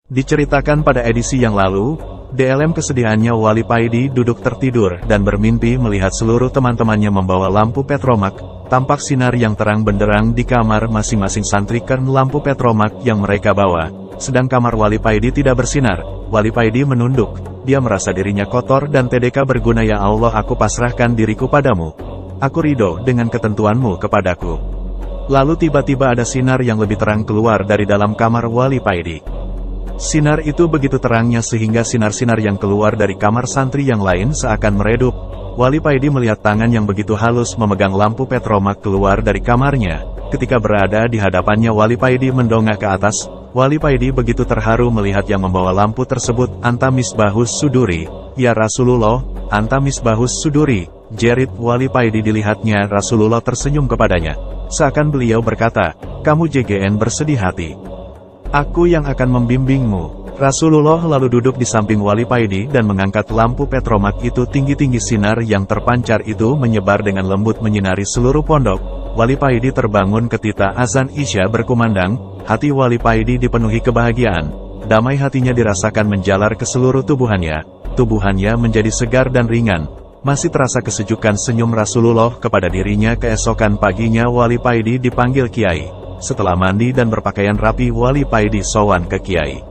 Diceritakan pada edisi yang lalu, dalam kesedihannya Wali Paidi duduk tertidur dan bermimpi melihat seluruh teman-temannya membawa lampu petromak. Tampak sinar yang terang benderang di kamar masing-masing santri karena lampu petromak yang mereka bawa. Sedang kamar Wali Paidi tidak bersinar. Wali Paidi menunduk. Dia merasa dirinya kotor dan TDK berguna. Ya Allah, aku pasrahkan diriku padamu. Aku ridho dengan ketentuanmu kepadaku. Lalu tiba-tiba ada sinar yang lebih terang keluar dari dalam kamar Wali Paidi. Sinar itu begitu terangnya sehingga sinar-sinar yang keluar dari kamar santri yang lain seakan meredup. Wali Paidi melihat tangan yang begitu halus memegang lampu petromak keluar dari kamarnya. Ketika berada di hadapannya Wali Paidi mendongak ke atas. Wali Paidi begitu terharu melihat yang membawa lampu tersebut. Anta Misbahus Suduri, ya Rasulullah, Anta Misbahus Suduri, jerit Wali Paidi. Dilihatnya Rasulullah tersenyum kepadanya. Seakan beliau berkata, kamu JGN bersedih hati. Aku yang akan membimbingmu. Rasulullah lalu duduk di samping Wali Paidi dan mengangkat lampu petromak itu tinggi-tinggi. Sinar yang terpancar itu menyebar dengan lembut menyinari seluruh pondok. Wali Paidi terbangun ketika azan Isya berkumandang. Hati Wali Paidi dipenuhi kebahagiaan. Damai hatinya dirasakan menjalar ke seluruh tubuhannya. Tubuhannya menjadi segar dan ringan. Masih terasa kesejukan senyum Rasulullah kepada dirinya. Keesokan paginya Wali Paidi dipanggil Kiai. Setelah mandi dan berpakaian rapi, Wali Paidi sowan ke Kiai.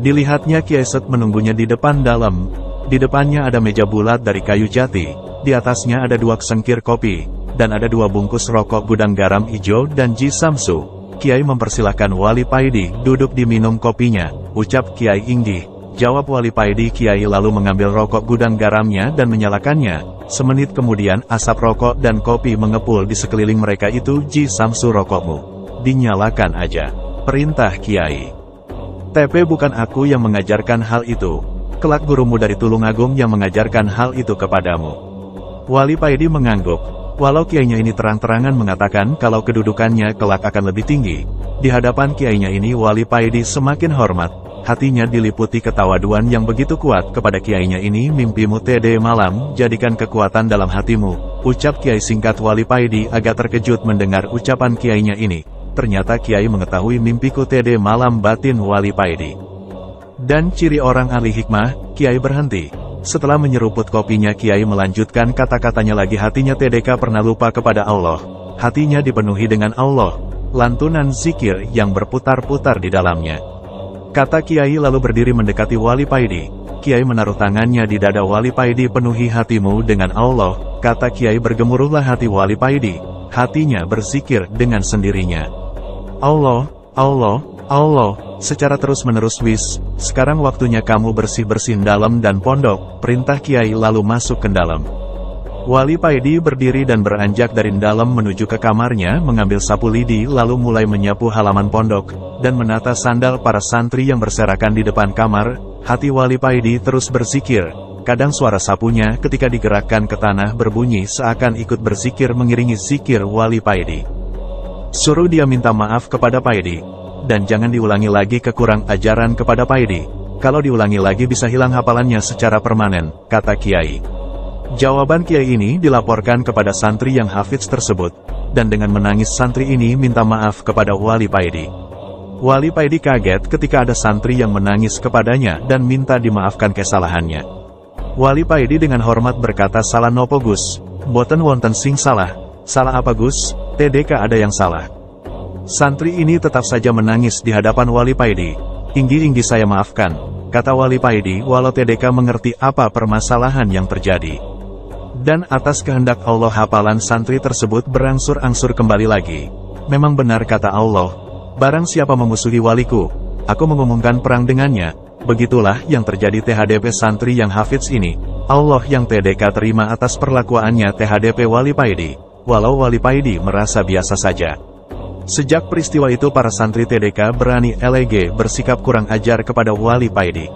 Dilihatnya Kiai Set menunggunya di depan dalam. Di depannya ada meja bulat dari kayu jati. Di atasnya ada 2 sengkir kopi, dan ada 2 bungkus rokok gudang garam hijau dan Ji Samsu. Kiai mempersilahkan Wali Paidi duduk diminum kopinya. Ucap Kiai inggih. Jawab Wali Paidi. Kiai lalu mengambil rokok gudang garamnya dan menyalakannya. Semenit kemudian asap rokok dan kopi mengepul di sekeliling mereka. Itu Ji Samsu, rokokmu dinyalakan aja, perintah Kiai. Tapi bukan aku yang mengajarkan hal itu. Kelak gurumu dari Tulungagung yang mengajarkan hal itu kepadamu. Wali Paidi mengangguk. Walau kiainya ini terang-terangan mengatakan kalau kedudukannya kelak akan lebih tinggi. Di hadapan kiainya ini Wali Paidi semakin hormat. Hatinya diliputi ketawaduan yang begitu kuat kepada kiainya ini. Mimpimu TD malam, jadikan kekuatan dalam hatimu. Ucap Kiai singkat. Wali Paidi agak terkejut mendengar ucapan kiainya ini. Ternyata Kiai mengetahui mimpiku TD malam batin Wali Paidi. Dan ciri orang ahli hikmah, Kiai berhenti. Setelah menyeruput kopinya Kiai melanjutkan kata-katanya lagi. Hatinya TDK pernah lupa kepada Allah. Hatinya dipenuhi dengan Allah. Lantunan zikir yang berputar-putar di dalamnya. Kata Kiai lalu berdiri mendekati Wali Paidi. Kiai menaruh tangannya di dada Wali Paidi. Penuhi hatimu dengan Allah. Kata Kiai. Bergemuruhlah hati Wali Paidi. Hatinya berzikir dengan sendirinya. Allah, Allah, Allah, secara terus-menerus. Wis, sekarang waktunya kamu bersih-bersihin dalam dan pondok, perintah Kiai lalu masuk ke dalam. Wali Paidi berdiri dan beranjak dari dalam menuju ke kamarnya, mengambil sapu lidi lalu mulai menyapu halaman pondok, dan menata sandal para santri yang berserakan di depan kamar. Hati Wali Paidi terus berzikir. Kadang suara sapunya ketika digerakkan ke tanah berbunyi seakan ikut berzikir mengiringi zikir Wali Paidi. Suruh dia minta maaf kepada Paidi. Dan jangan diulangi lagi kekurang ajaran kepada Paidi. Kalau diulangi lagi bisa hilang hafalannya secara permanen, kata Kiai. Jawaban Kiai ini dilaporkan kepada santri yang hafiz tersebut. Dan dengan menangis santri ini minta maaf kepada Wali Paidi. Wali Paidi kaget ketika ada santri yang menangis kepadanya dan minta dimaafkan kesalahannya. Wali Paidi dengan hormat berkata, salah nopo Gus? Boten wonten sing salah. Salah apa Gus? TDK ada yang salah. Santri ini tetap saja menangis di hadapan Wali Paidi. Inggi saya maafkan, kata Wali Paidi, walau TDK mengerti apa permasalahan yang terjadi. Dan atas kehendak Allah hafalan santri tersebut berangsur-angsur kembali lagi. Memang benar kata Allah, barang siapa memusuhi waliku, aku mengumumkan perang dengannya. Begitulah yang terjadi THDP santri yang hafiz ini. Allah yang TDK terima atas perlakuannya THDP Wali Paidi. Walau Wali Paidi merasa biasa saja. Sejak peristiwa itu para santri TDK berani LG bersikap kurang ajar kepada Wali Paidi.